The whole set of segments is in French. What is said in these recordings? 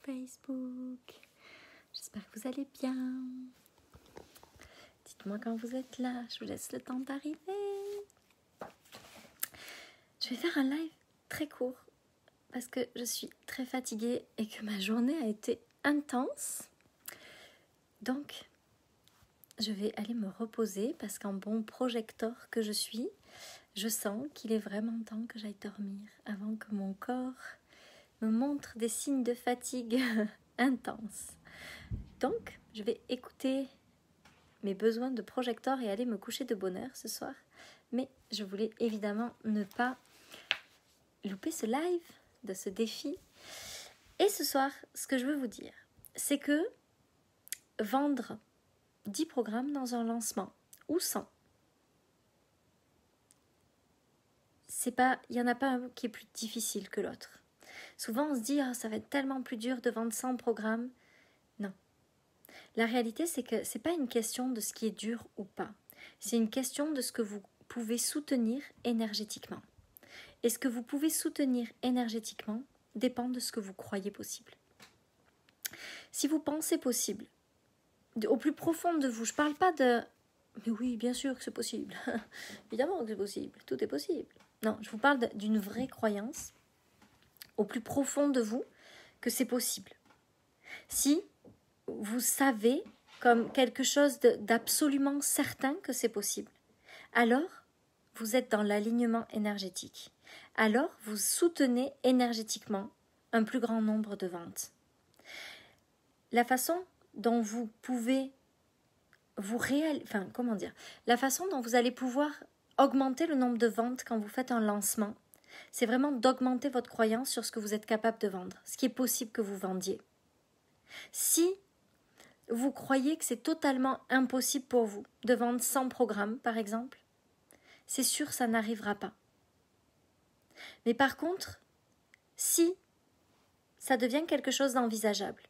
Facebook. J'espère que vous allez bien. Dites-moi quand vous êtes là, je vous laisse le temps d'arriver. Je vais faire un live très court parce que je suis très fatiguée et que ma journée a été intense. Donc, je vais aller me reposer parce qu'en bon projecteur que je suis, je sens qu'il est vraiment temps que j'aille dormir avant que mon corps me montre des signes de fatigue intense. Donc, je vais écouter mes besoins de projecteur et aller me coucher de bonne heure ce soir. Mais je voulais évidemment ne pas louper ce live de ce défi. Et ce soir, ce que je veux vous dire, c'est que vendre 10 programmes dans un lancement ou 100, il n'y en a pas un qui est plus difficile que l'autre. Souvent, on se dit ça va être tellement plus dur de vendre 100 programmes. Non. La réalité, c'est que ce n'est pas une question de ce qui est dur ou pas. C'est une question de ce que vous pouvez soutenir énergétiquement. Et ce que vous pouvez soutenir énergétiquement dépend de ce que vous croyez possible. Si vous pensez possible, au plus profond de vous, je ne parle pas de « mais oui, bien sûr que c'est possible, évidemment que c'est possible, tout est possible ». Non, je vous parle d'une vraie croyance au plus profond de vous que c'est possible. Si vous savez comme quelque chose d'absolument certain que c'est possible, alors vous êtes dans l'alignement énergétique. Alors vous soutenez énergétiquement un plus grand nombre de ventes. La façon dont vous pouvez la façon dont vous allez pouvoir augmenter le nombre de ventes quand vous faites un lancement, c'est vraiment d'augmenter votre croyance sur ce que vous êtes capable de vendre, ce qui est possible que vous vendiez. Si vous croyez que c'est totalement impossible pour vous de vendre 100 programmes, par exemple, c'est sûr que ça n'arrivera pas. Mais par contre, si ça devient quelque chose d'envisageable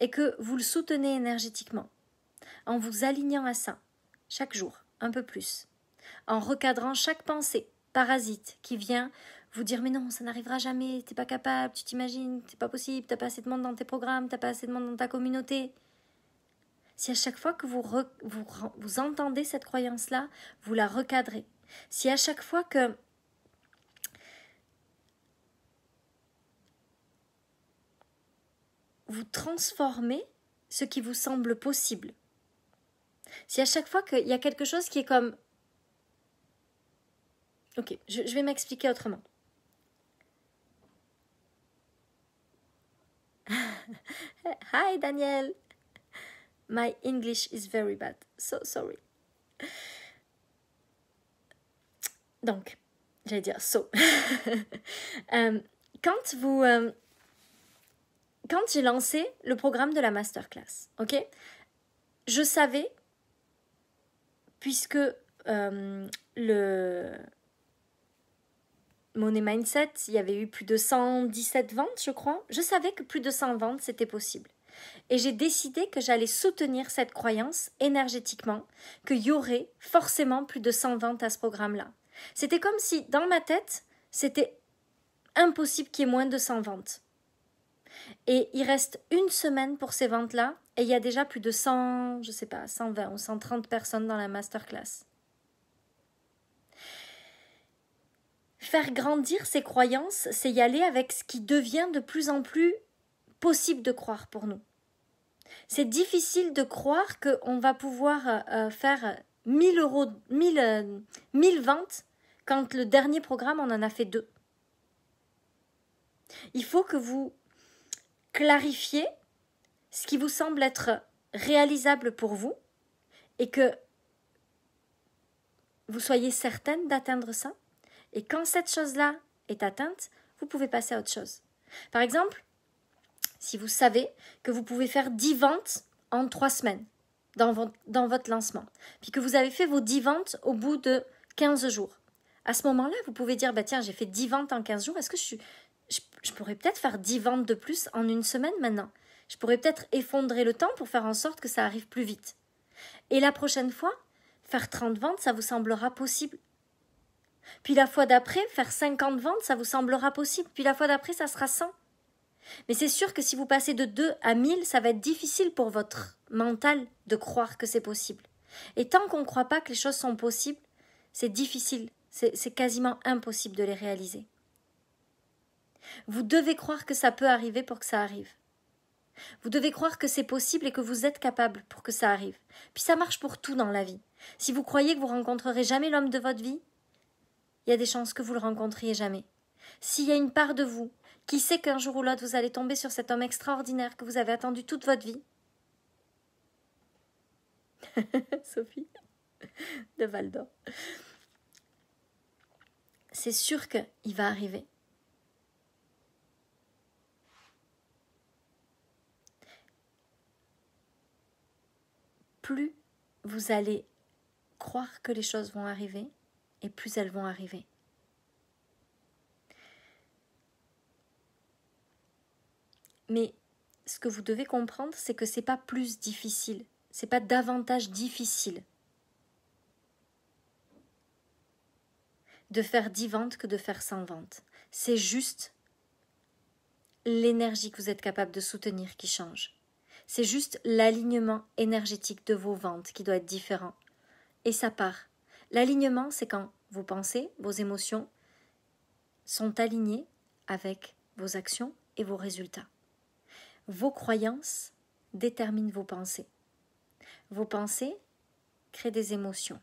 et que vous le soutenez énergétiquement, en vous alignant à ça, chaque jour, un peu plus, en recadrant chaque pensée parasite qui vient vous dire « mais non, ça n'arrivera jamais, t'es pas capable, tu t'imagines, c'est pas possible, t'as pas assez de monde dans tes programmes, t'as pas assez de monde dans ta communauté ». Si à chaque fois que vous entendez cette croyance-là, vous la recadrez. Si à chaque fois que vous transformez ce qui vous semble possible, si à chaque fois qu'il y a quelque chose qui est comme... Ok, je vais m'expliquer autrement. Hi Daniel. My English is very bad. So sorry. Donc, j'allais dire so. Quand j'ai lancé le programme de la masterclass, ok, je savais, puisque le Money Mindset, il y avait eu plus de 117 ventes, je crois. Je savais que plus de 100 ventes, c'était possible. Et j'ai décidé que j'allais soutenir cette croyance énergétiquement, qu'il y aurait forcément plus de 100 ventes à ce programme-là. C'était comme si, dans ma tête, c'était impossible qu'il y ait moins de 100 ventes. Et il reste une semaine pour ces ventes-là, et il y a déjà plus de 100, 120 ou 130 personnes dans la masterclass. Faire grandir ces croyances, c'est y aller avec ce qui devient de plus en plus possible de croire pour nous. C'est difficile de croire qu'on va pouvoir faire 1000 ventes quand le dernier programme, on en a fait 2. Il faut que vous clarifiez ce qui vous semble être réalisable pour vous et que vous soyez certaine d'atteindre ça. Et quand cette chose-là est atteinte, vous pouvez passer à autre chose. Par exemple, si vous savez que vous pouvez faire 10 ventes en 3 semaines dans votre lancement, puis que vous avez fait vos 10 ventes au bout de 15 jours, à ce moment-là, vous pouvez dire, tiens, j'ai fait 10 ventes en 15 jours, est-ce que je pourrais peut-être faire 10 ventes de plus en une semaine maintenant? Je pourrais peut-être effondrer le temps pour faire en sorte que ça arrive plus vite. Et la prochaine fois, faire 30 ventes, ça vous semblera possible. Puis la fois d'après, faire 50 ventes, ça vous semblera possible. Puis la fois d'après, ça sera 100. Mais c'est sûr que si vous passez de 2 à 1000, ça va être difficile pour votre mental de croire que c'est possible. Et tant qu'on ne croit pas que les choses sont possibles, c'est difficile, c'est quasiment impossible de les réaliser. Vous devez croire que ça peut arriver pour que ça arrive. Vous devez croire que c'est possible et que vous êtes capable pour que ça arrive. Puis ça marche pour tout dans la vie. Si vous croyez que vous rencontrerez jamais l'homme de votre vie, il y a des chances que vous le rencontriez jamais. S'il y a une part de vous qui sait qu'un jour ou l'autre vous allez tomber sur cet homme extraordinaire que vous avez attendu toute votre vie, Sophie de Val d'Or, c'est sûr qu'il va arriver. Plus vous allez croire que les choses vont arriver, et plus elles vont arriver. Mais ce que vous devez comprendre, c'est que c'est pas plus difficile, c'est pas davantage difficile de faire 10 ventes que de faire 100 ventes. C'est juste l'énergie que vous êtes capable de soutenir qui change. C'est juste l'alignement énergétique de vos ventes qui doit être différent. Et ça part. L'alignement, c'est quand vos pensées, vos émotions sont alignées avec vos actions et vos résultats. Vos croyances déterminent vos pensées. Vos pensées créent des émotions.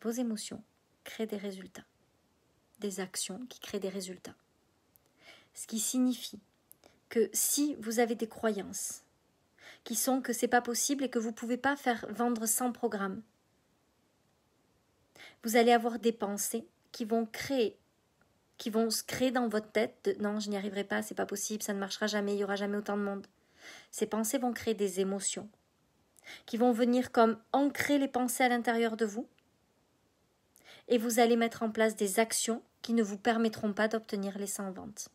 Vos émotions créent des résultats. Des actions qui créent des résultats. Ce qui signifie que si vous avez des croyances qui sont que c'est pas possible et que vous pouvez pas faire vendre 100 programmes, vous allez avoir des pensées qui vont se créer dans votre tête de non, je n'y arriverai pas, c'est pas possible, ça ne marchera jamais, il y aura jamais autant de monde. Ces pensées vont créer des émotions qui vont venir comme ancrer les pensées à l'intérieur de vous, et vous allez mettre en place des actions qui ne vous permettront pas d'obtenir les 100 ventes.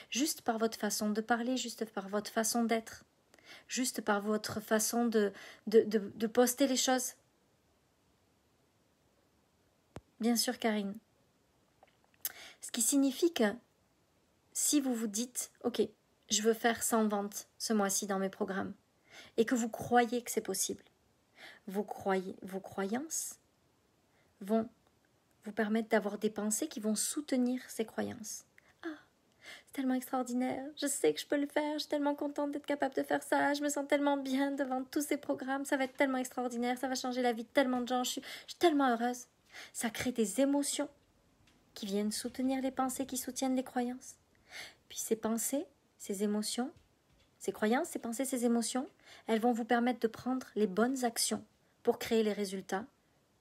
Juste par votre façon de parler, juste par votre façon d'être, juste par votre façon de poster les choses. Bien sûr, Karine. Ce qui signifie que si vous vous dites « Ok, je veux faire 100 ventes ce mois-ci dans mes programmes » et que vous croyez que c'est possible, vos croyances vont vous permettre d'avoir des pensées qui vont soutenir ces croyances. Ah, c'est tellement extraordinaire, je sais que je peux le faire, je suis tellement contente d'être capable de faire ça, je me sens tellement bien devant tous ces programmes, ça va être tellement extraordinaire, ça va changer la vie de tellement de gens, je suis tellement heureuse. Ça crée des émotions qui viennent soutenir les pensées qui soutiennent les croyances. Puis ces pensées, ces émotions, ces croyances, ces pensées, ces émotions, elles vont vous permettre de prendre les bonnes actions pour créer les résultats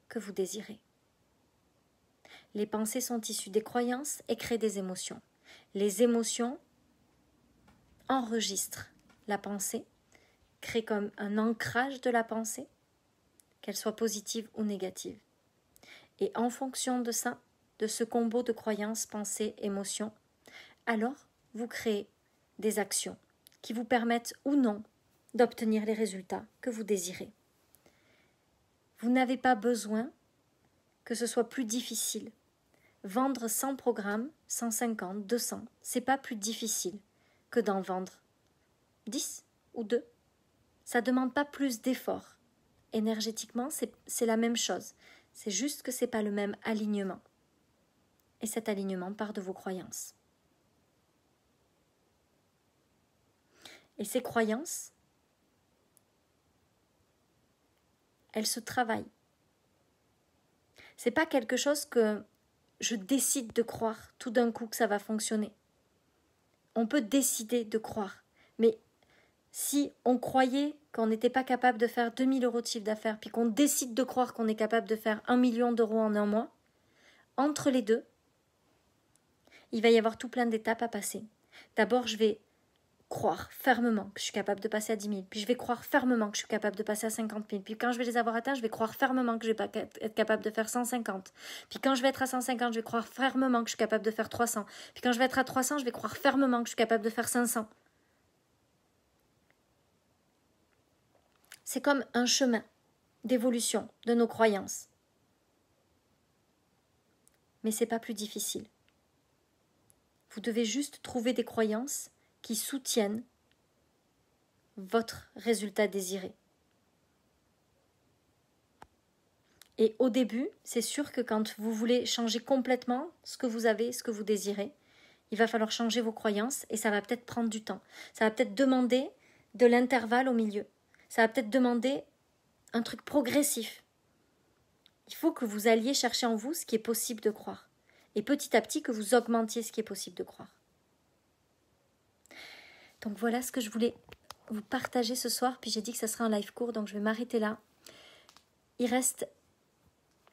que vous désirez. Les pensées sont issues des croyances et créent des émotions. Les émotions enregistrent la pensée, créent comme un ancrage de la pensée, qu'elle soit positive ou négative. Et en fonction de ça, de ce combo de croyances, pensées, émotions, alors vous créez des actions qui vous permettent ou non d'obtenir les résultats que vous désirez. Vous n'avez pas besoin que ce soit plus difficile. Vendre 100 programmes, 150, 200, c'est pas plus difficile que d'en vendre 10 ou 2. Ça ne demande pas plus d'efforts. Énergétiquement, c'est la même chose. C'est juste que ce n'est pas le même alignement. Et cet alignement part de vos croyances. Et ces croyances, elles se travaillent. C'est pas quelque chose que je décide de croire tout d'un coup que ça va fonctionner. On peut décider de croire, mais si on croyait qu'on n'était pas capable de faire 2000 € de chiffre d'affaires, puis qu'on décide de croire qu'on est capable de faire 1 million d'euros en un mois, entre les deux, il va y avoir tout plein d'étapes à passer. D'abord, je vais croire fermement que je suis capable de passer à 10 000, puis je vais croire fermement que je suis capable de passer à 50 000, puis quand je vais les avoir atteints, je vais croire fermement que je vais être capable de faire 150, puis quand je vais être à 150, je vais croire fermement que je suis capable de faire 300, puis quand je vais être à 300, je vais croire fermement que je suis capable de faire 500. C'est comme un chemin d'évolution de nos croyances. Mais ce n'est pas plus difficile. Vous devez juste trouver des croyances qui soutiennent votre résultat désiré. Et au début, c'est sûr que quand vous voulez changer complètement ce que vous avez, ce que vous désirez, il va falloir changer vos croyances et ça va peut-être prendre du temps. Ça va peut-être demander de l'intervalle au milieu. Ça va peut-être demander un truc progressif. Il faut que vous alliez chercher en vous ce qui est possible de croire. Et petit à petit, que vous augmentiez ce qui est possible de croire. Donc voilà ce que je voulais vous partager ce soir. Puis j'ai dit que ça serait un live court, donc je vais m'arrêter là. Il reste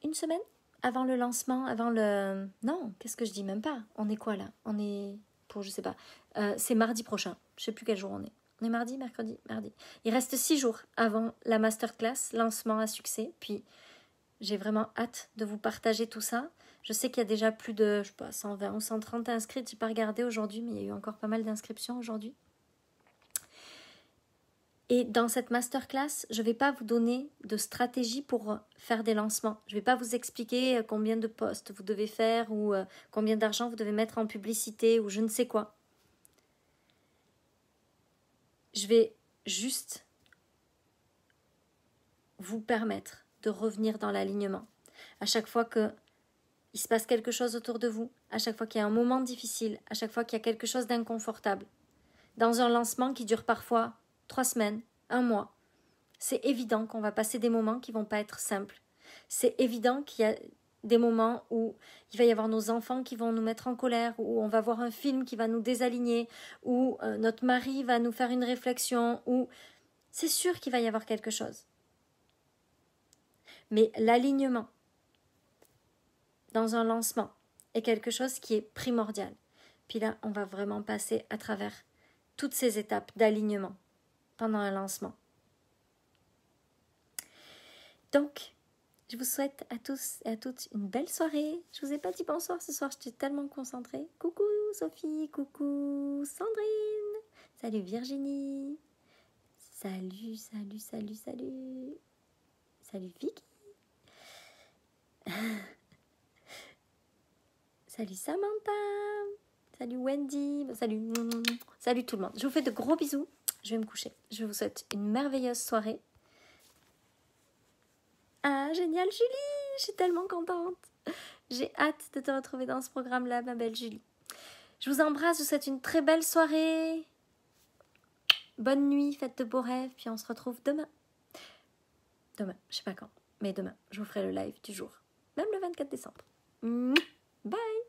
une semaine avant le lancement, avant le... Non, qu'est-ce que je dis? Même pas. On est quoi là? On est... Pour, je sais pas. C'est mardi prochain. Je sais plus quel jour on est. On est mardi, mercredi, mardi. Il reste 6 jours avant la masterclass, lancement à succès. Puis j'ai vraiment hâte de vous partager tout ça. Je sais qu'il y a déjà plus de, je sais pas, 120 ou 130 inscrits. Je n'ai pas regardé aujourd'hui, mais il y a eu encore pas mal d'inscriptions aujourd'hui. Et dans cette masterclass, je ne vais pas vous donner de stratégie pour faire des lancements. Je ne vais pas vous expliquer combien de posts vous devez faire ou combien d'argent vous devez mettre en publicité ou je ne sais quoi. Je vais juste vous permettre de revenir dans l'alignement. À chaque fois qu'il se passe quelque chose autour de vous, à chaque fois qu'il y a un moment difficile, à chaque fois qu'il y a quelque chose d'inconfortable, dans un lancement qui dure parfois 3 semaines, 1 mois, c'est évident qu'on va passer des moments qui ne vont pas être simples. C'est évident qu'il y a des moments où il va y avoir nos enfants qui vont nous mettre en colère, où on va voir un film qui va nous désaligner, où notre mari va nous faire une réflexion, où c'est sûr qu'il va y avoir quelque chose. Mais l'alignement dans un lancement est quelque chose qui est primordial. Puis là, on va vraiment passer à travers toutes ces étapes d'alignement pendant un lancement. Donc, je vous souhaite à tous et à toutes une belle soirée. Je vous ai pas dit bonsoir ce soir, je suis tellement concentrée. Coucou Sophie, coucou Sandrine, salut Virginie, salut Vicky, salut Samantha, salut Wendy, salut tout le monde. Je vous fais de gros bisous, je vais me coucher. Je vous souhaite une merveilleuse soirée. Ah, génial Julie, je suis tellement contente. J'ai hâte de te retrouver dans ce programme-là, ma belle Julie. Je vous embrasse, je vous souhaite une très belle soirée. Bonne nuit, faites de beaux rêves, puis on se retrouve demain. Demain, je sais pas quand, mais demain, je vous ferai le live du jour. Même le 24 décembre. Bye.